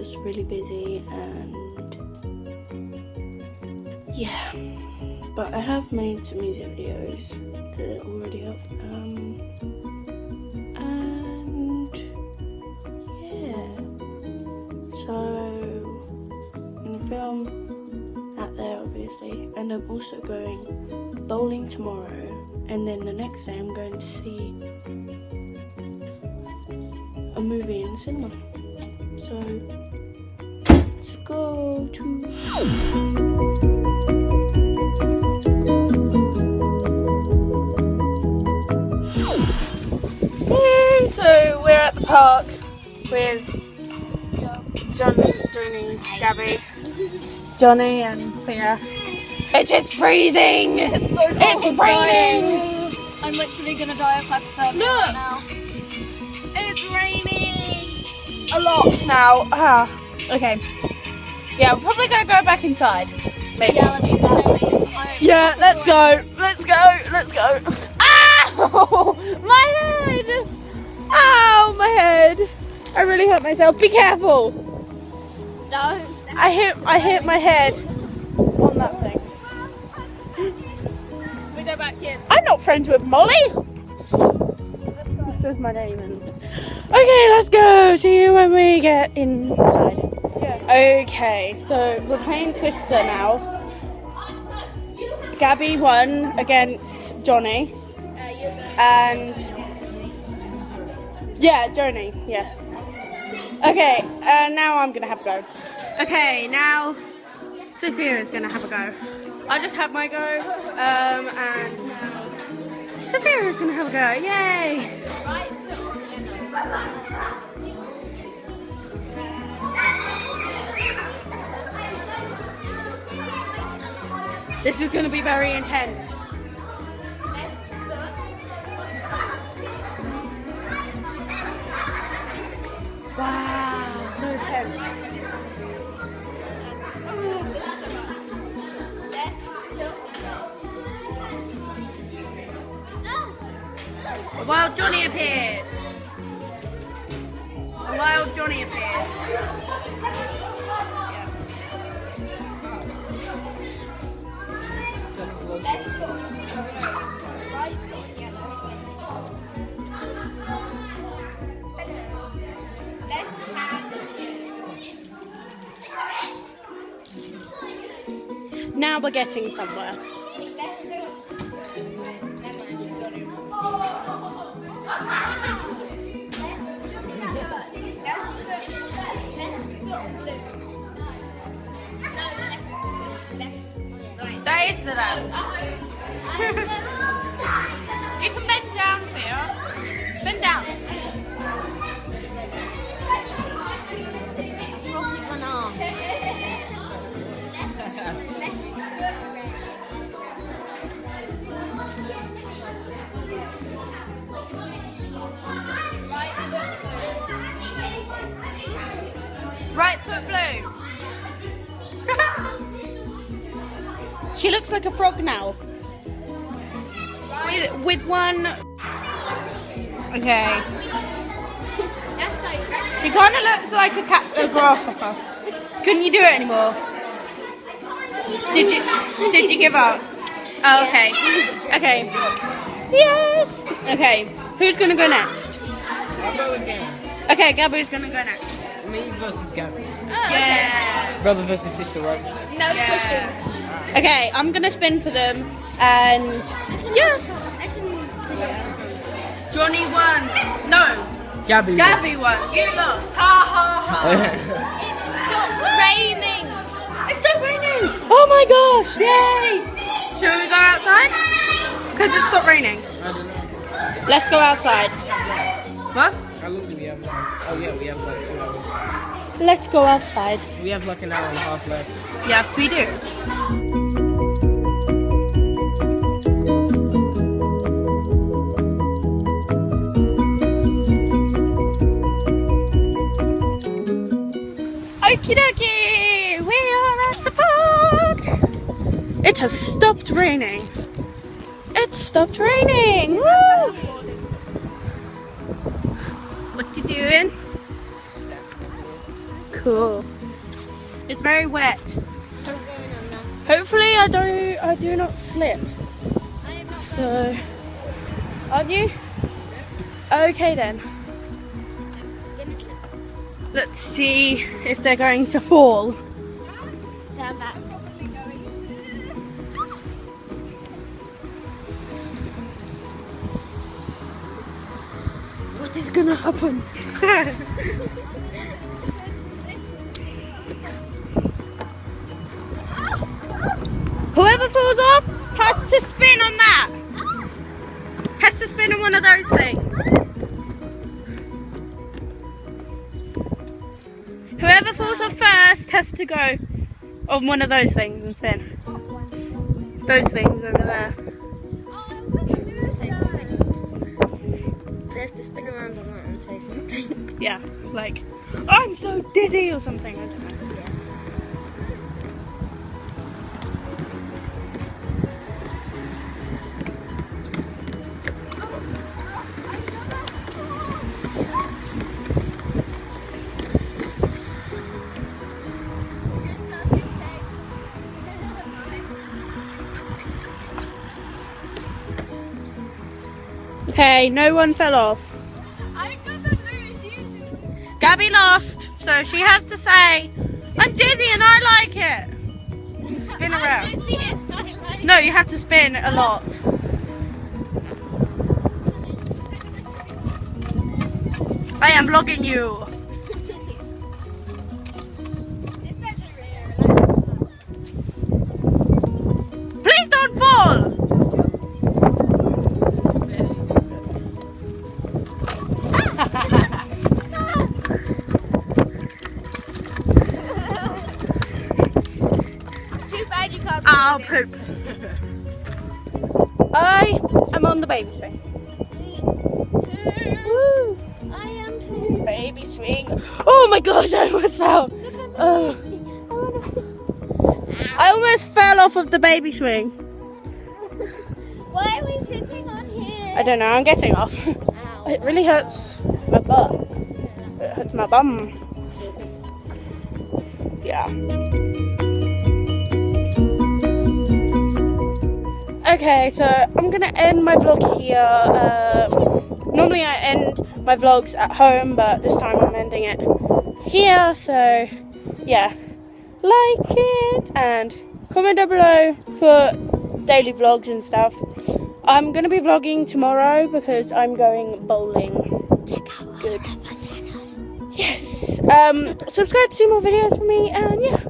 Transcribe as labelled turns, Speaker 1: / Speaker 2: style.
Speaker 1: just really busy, and yeah. But I have made some music videos that are already up, and yeah. So I'm gonna film out there, obviously, and I'm also going bowling tomorrow, and then the next day I'm going to see a movie in the cinema. So let's go to. Hey, so we're at the park with Johnny, Gabby, Johnny, and Thea. It's freezing.
Speaker 2: It's so cold.
Speaker 1: It's raining.
Speaker 2: I'm literally gonna die of hypothermia right now.
Speaker 1: It's raining a lot now. Okay. Yeah, we're probably gonna go back inside. Maybe.
Speaker 2: Yeah, let's do that.
Speaker 1: Yeah, let's go. Let's go. Let's go. Ow! My head! Ow, my head! I really hurt myself. Be careful!
Speaker 2: No.
Speaker 1: I hit my head on that thing.
Speaker 2: We go back in.
Speaker 1: I'm not friends with Molly. This is my name. Okay, let's go. See you when we get inside. Yeah. Okay, so we're playing Twister now. Gabby won against Johnny. And yeah, Johnny. Yeah. Okay, now I'm gonna have a go. Okay, now Sophia is gonna have a go. I just had my go, and now Sophia is gonna have a go. Yay! This is gonna be very intense. Wow, so intense. A wild Johnny appeared. A wild Johnny appeared. Now we're getting somewhere. That is the left. You can bend down, Thea. Bend down.
Speaker 2: What's wrong with one arm?
Speaker 1: Right foot blue. She looks like a frog now. With one. Okay. She kind of looks like a grasshopper. Couldn't you do it anymore? Did you give up? Oh, okay. Okay. Yes. Okay. Who's gonna go next?
Speaker 3: I'll go again.
Speaker 1: Okay, Gabby's gonna go next.
Speaker 3: Me versus Gabby.
Speaker 1: Yeah.
Speaker 3: Brother versus sister, right?
Speaker 2: No pushing.
Speaker 1: Okay, I'm gonna spin for them, and yes. Johnny won. No.
Speaker 3: Gabby.
Speaker 1: Gabby won. You lost. Ha ha ha.
Speaker 2: It stopped raining.
Speaker 1: It's stopped raining. Oh my gosh! Yay! Shall we go outside? Because it stopped raining.
Speaker 3: I don't know.
Speaker 1: Let's go outside. What?
Speaker 3: How long do we have now? Oh yeah, we have like 2 hours.
Speaker 1: Let's go outside.
Speaker 3: We have like an hour and a half left.
Speaker 1: Yes, we do. Okie dokie! We are at the park! It has stopped raining. It stopped raining! Woo! What you doing? cool. It's very wet.
Speaker 2: I'm going on that.
Speaker 1: Hopefully I do not slip.
Speaker 2: I am not
Speaker 1: So, aren't you? Okay then.
Speaker 2: going to slip.
Speaker 1: Let's see if they're going to fall.
Speaker 2: Stand back.
Speaker 1: What is gonna happen? Whoever falls off has to spin on that. Has to spin on one of those things. Whoever falls off first has to go on one of those things and spin. Those things over there.
Speaker 2: Say something. They have to spin around on that and say something.
Speaker 1: Yeah, like, I'm so dizzy or something. I don't know. Okay, no one fell off.
Speaker 2: I'm gonna lose you.
Speaker 1: Gabby lost, so she has to say, I'm dizzy and I like it. And spin around. No, you have to spin a lot. I am vlogging you. Please don't fall.
Speaker 2: Too bad you can't
Speaker 1: I'll
Speaker 2: see this.
Speaker 1: poop. I am on the baby swing. Woo.
Speaker 2: I am too.
Speaker 1: Baby swing. Oh my gosh, I almost fell. Oh. I almost fell off of the baby swing.
Speaker 2: Why are we sitting on here?
Speaker 1: I don't know, I'm getting off.
Speaker 2: Ow.
Speaker 1: It really hurts my butt. It hurts my bum. Yeah. Okay, so I'm gonna end my vlog here. Normally I end my vlogs at home, but this time I'm ending it here. So yeah, like it and comment down below for daily vlogs and stuff. I'm gonna be vlogging tomorrow because I'm going bowling. Good. Yes. Subscribe to see more videos from me, and yeah.